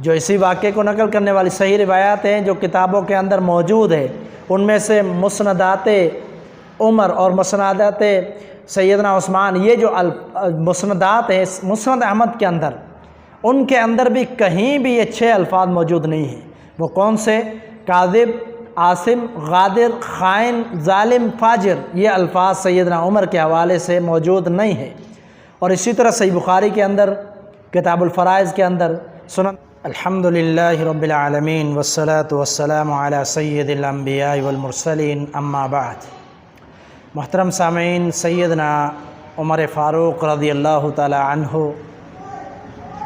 جو اسی واقعے کو نقل کرنے والی صحیح روایات ہیں جو کتابوں کے اندر موجود ہے، ان میں سے مسندات عمر اور مسندات سیدنا عثمان، یہ جو مسندات ہیں مسند احمد کے اندر، ان کے اندر بھی کہیں بھی یہ 6 الفاظ موجود نہیں ہیں۔ وہ کون سے؟ کاذب، عاصم، غادر، خائن، ظالم، فاجر، یہ الفاظ سیدنا عمر کے حوالے سے موجود نہیں ہیں۔ اور اسی طرح صحیح بخاری کے اندر کتاب الفرائض کے اندر سنن الحمدللہ رب العالمین والصلاة والسلام علی سید الانبیاء والمرسلین، اما بعد۔ محترم سامعین، سیدنا عمر فاروق رضی اللہ تعالی عنہ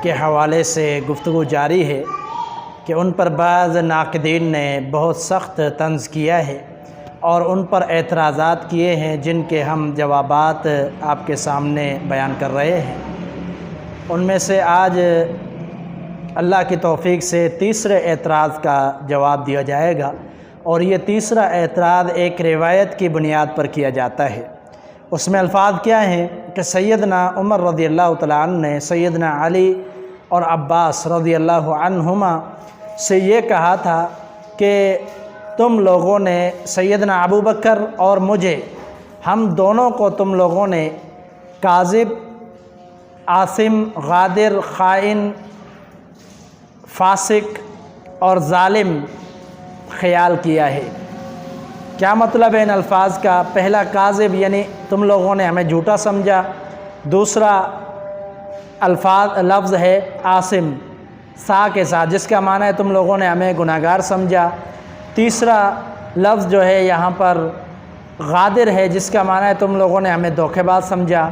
کے حوالے سے گفتگو جاری ہے کہ ان پر بعض ناقدین نے بہت سخت طنز کیا ہے اور ان پر اعتراضات کیے ہیں، جن کے ہم جوابات آپ کے سامنے بیان کر رہے ہیں۔ ان میں سے آج اللہ کی توفیق سے تیسرے اعتراض کا جواب دیا جائے گا، اور یہ تیسرا اعتراض ایک روایت کی بنیاد پر کیا جاتا ہے۔ اس میں الفاظ کیا ہیں کہ سیدنا عمر رضی اللہ تعالیٰ عنہ نے سیدنا علی اور عباس رضی اللہ عنہما سے یہ کہا تھا کہ تم لوگوں نے سیدنا ابو بکر اور مجھے، ہم دونوں کو تم لوگوں نے کاذب، عاصم، غادر، خائن، فاسق اور ظالم خیال کیا ہے۔ کیا مطلب ہے ان الفاظ کا؟ پہلا کاذب یعنی تم لوگوں نے ہمیں جھوٹا سمجھا، دوسرا لفظ ہے عاصم سا کے ساتھ، جس کا معنی ہے تم لوگوں نے ہمیں گناہگار سمجھا، تیسرا لفظ جو ہے یہاں پر غادر ہے، جس کا معنی ہے تم لوگوں نے ہمیں دھوکے باز سمجھا،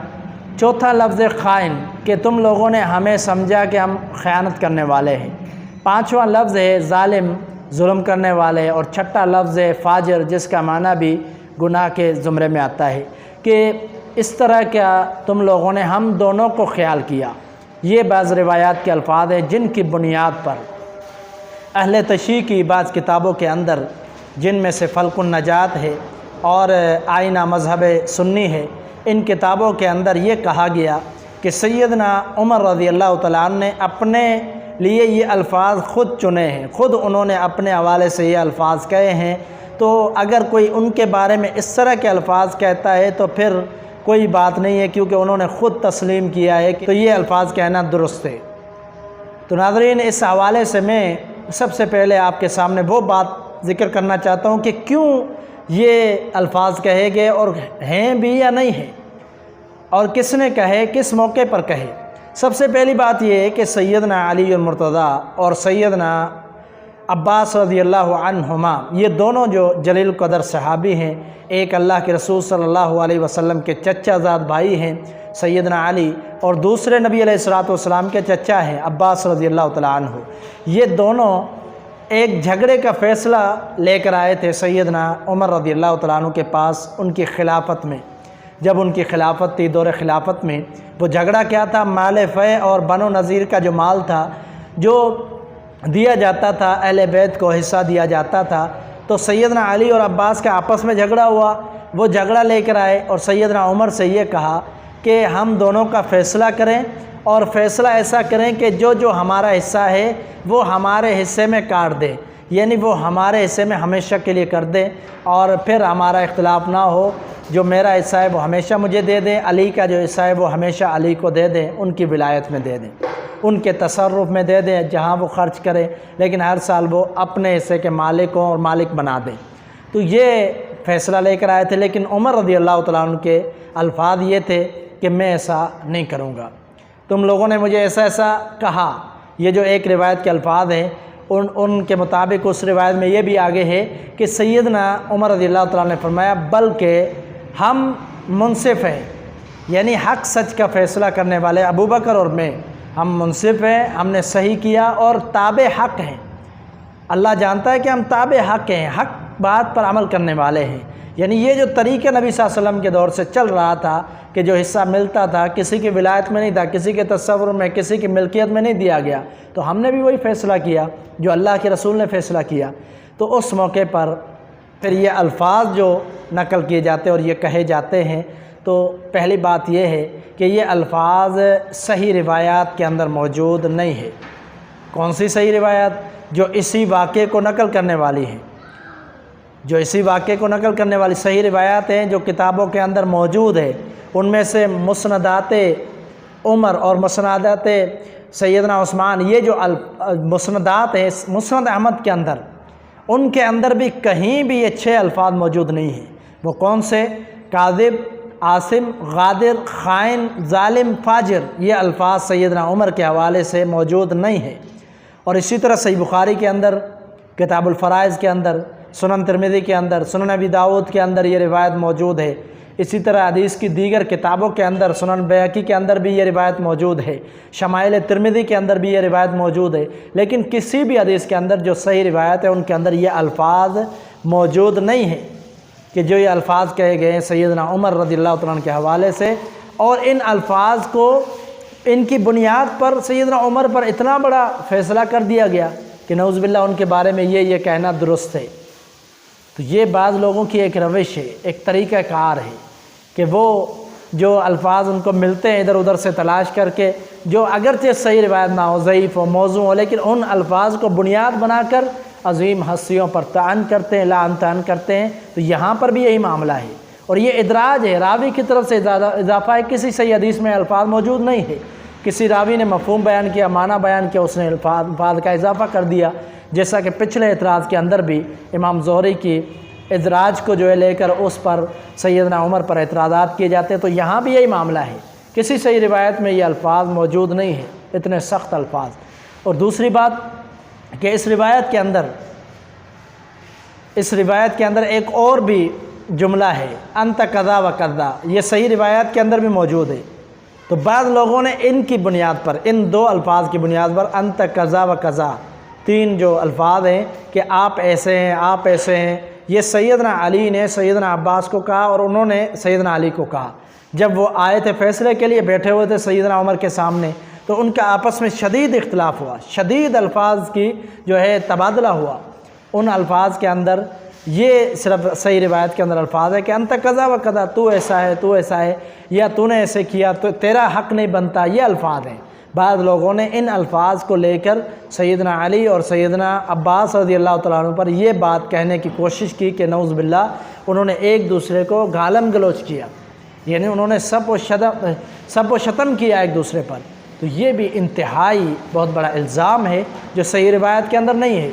چوتھا لفظ خائن کہ تم لوگوں نے ہمیں سمجھا کہ ہم خیانت کرنے والے ہیں، پانچواں لفظ ہے ظالم، ظلم کرنے والے، اور چھٹا لفظ ہے فاجر، جس کا معنی بھی گناہ کے زمرے میں آتا ہے کہ اس طرح کیا تم لوگوں نے ہم دونوں کو خیال کیا۔ یہ بعض روایات کے الفاظ ہیں جن کی بنیاد پر اہل تشیع کی بعض کتابوں کے اندر، جن میں سے فلق النجات ہے اور آئینہ مذہب سنی ہے، ان کتابوں کے اندر یہ کہا گیا کہ سیدنا عمر رضی اللہ تعالیٰ عنہ نے اپنے لیے یہ الفاظ خود چنے ہیں، خود انہوں نے اپنے حوالے سے یہ الفاظ کہے ہیں۔ تو اگر کوئی ان کے بارے میں اس طرح کے الفاظ کہتا ہے تو پھر کوئی بات نہیں ہے، کیونکہ انہوں نے خود تسلیم کیا ہے کہ تو یہ الفاظ کہنا درست ہے۔ تو ناظرین، اس حوالے سے میں سب سے پہلے آپ کے سامنے وہ بات ذکر کرنا چاہتا ہوں کہ کیوں یہ الفاظ کہے گئے اور ہیں بھی یا نہیں ہیں، اور کس نے کہے، کس موقع پر کہے۔ سب سے پہلی بات یہ ہے کہ سیدنا علی المرتضیٰ اور سیدنا عباس رضی اللہ عنہما، یہ دونوں جو جلیل القدر صحابی ہیں، ایک اللہ کے رسول صلی اللہ علیہ وسلم کے چچا زاد بھائی ہیں سیدنا علی، اور دوسرے نبی علیہ الصلوۃ والسلام کے چچا ہیں عباس رضی اللہ تعالیٰ عنہ۔ یہ دونوں ایک جھگڑے کا فیصلہ لے کر آئے تھے سیدنا عمر رضی اللہ تعالیٰ عنہ کے پاس ان کی خلافت میں۔ جب ان کی خلافت تھی، دور خلافت میں، وہ جھگڑا کیا تھا؟ مال فے اور بنو نذیر کا جو مال تھا، جو دیا جاتا تھا، اہل بیت کو حصہ دیا جاتا تھا، تو سیدنا علی اور عباس کا آپس میں جھگڑا ہوا۔ وہ جھگڑا لے کر آئے اور سیدنا عمر سے یہ کہا کہ ہم دونوں کا فیصلہ کریں، اور فیصلہ ایسا کریں کہ جو جو ہمارا حصہ ہے وہ ہمارے حصے میں کاٹ دے، یعنی وہ ہمارے حصے میں ہمیشہ کے لیے کر دے، اور پھر ہمارا اختلاف نہ ہو۔ جو میرا حصہ ہے وہ ہمیشہ مجھے دے دیں، علی کا جو حصہ ہے وہ ہمیشہ علی کو دے دیں، ان کی ولایت میں دے دیں، ان کے تصرف میں دے دیں، جہاں وہ خرچ کریں، لیکن ہر سال وہ اپنے حصے کے مالک ہوں اور مالک بنا دیں۔ تو یہ فیصلہ لے کر آئے تھے، لیکن عمر رضی اللہ تعالیٰ عنہ کے الفاظ یہ تھے کہ میں ایسا نہیں کروں گا، تم لوگوں نے مجھے ایسا ایسا کہا۔ یہ جو ایک روایت کے الفاظ ہیں، ان کے مطابق اس روایت میں یہ بھی آگے ہے کہ سیدنا عمر رضی اللہ تعالیٰ نے فرمایا بلکہ ہم منصف ہیں، یعنی حق سچ کا فیصلہ کرنے والے ابو بکر اور میں، ہم منصف ہیں، ہم نے صحیح کیا اور تابع حق ہیں۔ اللہ جانتا ہے کہ ہم تابع حق ہیں، حق بات پر عمل کرنے والے ہیں۔ یعنی یہ جو طریقہ نبی صلی اللہ علیہ وسلم کے دور سے چل رہا تھا کہ جو حصہ ملتا تھا کسی کی ولایت میں نہیں تھا، کسی کے تصور میں، کسی کی ملکیت میں نہیں دیا گیا، تو ہم نے بھی وہی فیصلہ کیا جو اللہ کے رسول نے فیصلہ کیا۔ تو اس موقع پر پھر یہ الفاظ جو نقل کیے جاتے اور یہ کہے جاتے ہیں، تو پہلی بات یہ ہے کہ یہ الفاظ صحیح روایات کے اندر موجود نہیں ہے۔ کون سی صحیح روایت؟ جو اسی واقعے کو نقل کرنے والی ہیں، جو اسی واقعے کو نقل کرنے والی صحیح روایات ہیں جو کتابوں کے اندر موجود ہے۔ ان میں سے مسندات عمر اور مسندات سیدنا عثمان، یہ جو مسندات ہیں مسند احمد کے اندر، ان کے اندر بھی کہیں بھی یہ 6 الفاظ موجود نہیں ہیں۔ وہ کون سے؟ کاذب، عاصم، غادر، خائن، ظالم، فاجر، یہ الفاظ سیدنا عمر کے حوالے سے موجود نہیں ہیں۔ اور اسی طرح صحیح بخاری کے اندر، کتاب الفرائض کے اندر، سنن ترمذی کے اندر، سنن ابی داؤد کے اندر یہ روایت موجود ہے۔ اسی طرح حدیث کی دیگر کتابوں کے اندر، سنن بیہقی کے اندر بھی یہ روایت موجود ہے، شمائل ترمذی کے اندر بھی یہ روایت موجود ہے، لیکن کسی بھی حدیث کے اندر جو صحیح روایت ہے ان کے اندر یہ الفاظ موجود نہیں ہیں کہ جو یہ الفاظ کہے گئے ہیں سیدنا عمر رضی اللہ تعالیٰ عنہ کے حوالے سے۔ اور ان الفاظ کو، ان کی بنیاد پر سیدنا عمر پر اتنا بڑا فیصلہ کر دیا گیا کہ نعوذ باللہ ان کے بارے میں یہ کہنا درست ہے۔ تو یہ بعض لوگوں کی ایک روش ہے، ایک طریقہ کار ہے کہ وہ جو الفاظ ان کو ملتے ہیں ادھر ادھر سے تلاش کر کے، جو اگرچہ صحیح روایت نہ ہو، ضعیف ہو، موضوع ہو، لیکن ان الفاظ کو بنیاد بنا کر عظیم ہستیوں پر طعن کرتے ہیں، لعن طعن کرتے ہیں۔ تو یہاں پر بھی یہی معاملہ ہے، اور یہ ادراج ہے، راوی کی طرف سے اضافہ ہے۔ کسی صحیح حدیث میں الفاظ موجود نہیں ہے، کسی راوی نے مفہوم بیان کیا، معنی بیان کیا، اس نے الفاظ کا اضافہ کر دیا، جیسا کہ پچھلے اعتراض کے اندر بھی امام زہری کی ادراج کو جو ہے لے کر اس پر سیدنا عمر پر اعتراضات کیے جاتے ہیں۔ تو یہاں بھی یہی معاملہ ہے، کسی صحیح روایت میں یہ الفاظ موجود نہیں ہیں، اتنے سخت الفاظ۔ اور دوسری بات کہ اس روایت کے اندر ایک اور بھی جملہ ہے، انت کذا و کذا، یہ صحیح روایت کے اندر بھی موجود ہے۔ تو بعض لوگوں نے ان کی بنیاد پر، ان 2 الفاظ کی بنیاد پر، انت کذا و کذا، 3 جو الفاظ ہیں کہ آپ ایسے ہیں، آپ ایسے ہیں، یہ سیدنا علی نے سیدنا عباس کو کہا اور انہوں نے سیدنا علی کو کہا۔ جب وہ آئے تھے فیصلے کے لیے، بیٹھے ہوئے تھے سیدنا عمر کے سامنے، تو ان کا آپس میں شدید اختلاف ہوا، شدید الفاظ کی جو ہے تبادلہ ہوا۔ ان الفاظ کے اندر یہ صرف صحیح روایت کے اندر الفاظ ہے کہ انت کذا و کذا، تو ایسا ہے، تو ایسا ہے، یا تو نے ایسے کیا تو تیرا حق نہیں بنتا، یہ الفاظ ہیں۔ بعض لوگوں نے ان الفاظ کو لے کر سیدنا علی اور سیدنا عباس رضی اللہ تعالیٰ عنہ پر یہ بات کہنے کی کوشش کی کہ نعوذ باللہ انہوں نے ایک دوسرے کو گالم گلوچ کیا، یعنی انہوں نے سب و شتم کیا ایک دوسرے پر۔ تو یہ بھی انتہائی بہت بڑا الزام ہے جو صحیح روایت کے اندر نہیں ہے۔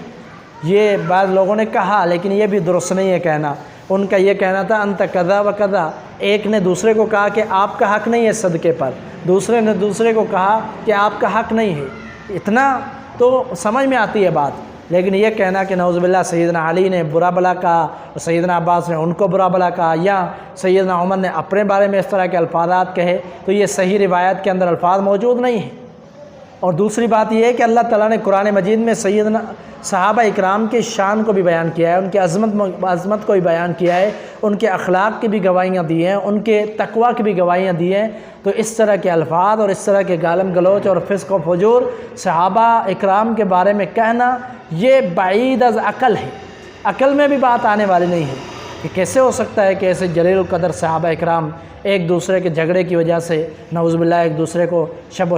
یہ بعض لوگوں نے کہا، لیکن یہ بھی درست نہیں ہے کہنا۔ ان کا یہ کہنا تھا انت کذا و کذا، ایک نے دوسرے کو کہا کہ آپ کا حق نہیں ہے صدقے پر، دوسرے نے دوسرے کو کہا کہ آپ کا حق نہیں ہے۔ اتنا تو سمجھ میں آتی ہے بات، لیکن یہ کہنا کہ نعوذ باللہ سیدنا علی نے برا بلا کہا اور سیدنا عباس نے ان کو برا بلا کہا، یا سیدنا عمر نے اپنے بارے میں اس طرح کے الفاظات کہے، تو یہ صحیح روایت کے اندر الفاظ موجود نہیں ہیں۔ اور دوسری بات یہ ہے کہ اللہ تعالیٰ نے قرآن مجید میں سیدنا صحابہ اکرام کی شان کو بھی بیان کیا ہے، ان کی عظمت کو بھی بیان کیا ہے، ان کے اخلاق کی بھی گواہیاں دی ہیں، ان کے تقوی کی بھی گواہیاں دی ہیں۔ تو اس طرح کے الفاظ اور اس طرح کے گالم گلوچ اور فسق و فجور صحابہ اکرام کے بارے میں کہنا، یہ بعید از عقل ہے، عقل میں بھی بات آنے والی نہیں ہے کہ کیسے ہو سکتا ہے کہ ایسے جلیل القدر صحابہ اکرام ایک دوسرے کے جھگڑے کی وجہ سے نعوذ باللہ ایک دوسرے کو سب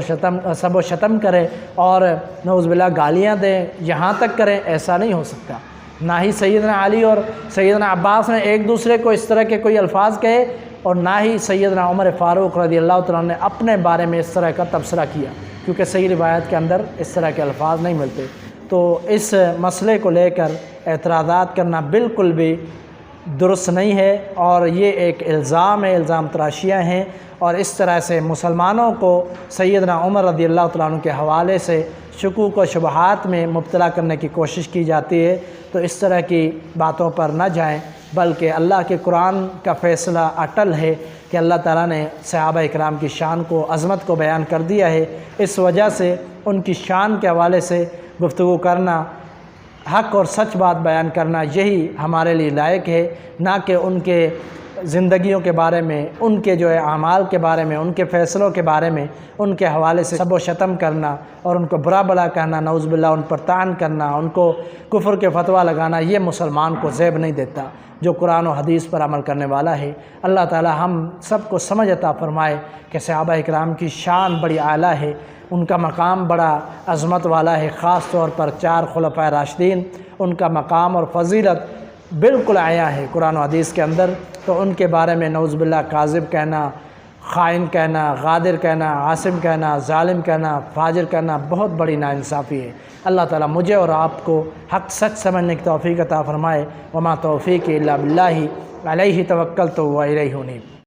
و شتم کرے اور نعوذ باللہ گالیاں دیں، یہاں تک کریں۔ ایسا نہیں ہو سکتا۔ نہ ہی سیدنا علی اور سیدنا عباس نے ایک دوسرے کو اس طرح کے کوئی الفاظ کہے، اور نہ ہی سیدنا عمر فاروق رضی اللہ تعالیٰ عنہ نے اپنے بارے میں اس طرح کا تبصرہ کیا، کیونکہ صحیح روایت کے اندر اس طرح کے الفاظ نہیں ملتے۔ تو اس مسئلے کو لے کر اعتراضات کرنا بالکل بھی درست نہیں ہے، اور یہ ایک الزام ہے، الزام تراشیاں ہیں، اور اس طرح سے مسلمانوں کو سیدنا عمر رضی اللہ تعالیٰ عنہ کے حوالے سے شکوک و شبہات میں مبتلا کرنے کی کوشش کی جاتی ہے۔ تو اس طرح کی باتوں پر نہ جائیں، بلکہ اللہ کے قرآن کا فیصلہ اٹل ہے کہ اللہ تعالیٰ نے صحابہ اکرام کی شان کو، عظمت کو بیان کر دیا ہے۔ اس وجہ سے ان کی شان کے حوالے سے گفتگو کرنا، حق اور سچ بات بیان کرنا، یہی ہمارے لیے لائق ہے، نہ کہ ان کے زندگیوں کے بارے میں، ان کے جو ہے اعمال کے بارے میں، ان کے فیصلوں کے بارے میں ان کے حوالے سے سب و شتم کرنا اور ان کو برا بلا کہنا، نعوذ باللہ ان پر طعن کرنا، ان کو کفر کے فتویٰ لگانا، یہ مسلمان کو زیب نہیں دیتا جو قرآن و حدیث پر عمل کرنے والا ہے۔ اللہ تعالی ہم سب کو سمجھ عطا فرمائے کہ صحابہ اکرام کی شان بڑی اعلیٰ ہے، ان کا مقام بڑا عظمت والا ہے، خاص طور پر 4 خلفائے راشدین، ان کا مقام اور فضیلت بالکل عیاں ہے قرآن و حدیث کے اندر۔ تو ان کے بارے میں نعوذ باللہ کاذب کہنا، خائن کہنا، غادر کہنا، عاصم کہنا، ظالم کہنا، فاجر کہنا بہت بڑی ناانصافی ہے۔ اللہ تعالیٰ مجھے اور آپ کو حق سچ سمجھنے کی توفیق عطا فرمائے۔ وما توفیق الا باللہ علیہ توکلت و الیہ انیب۔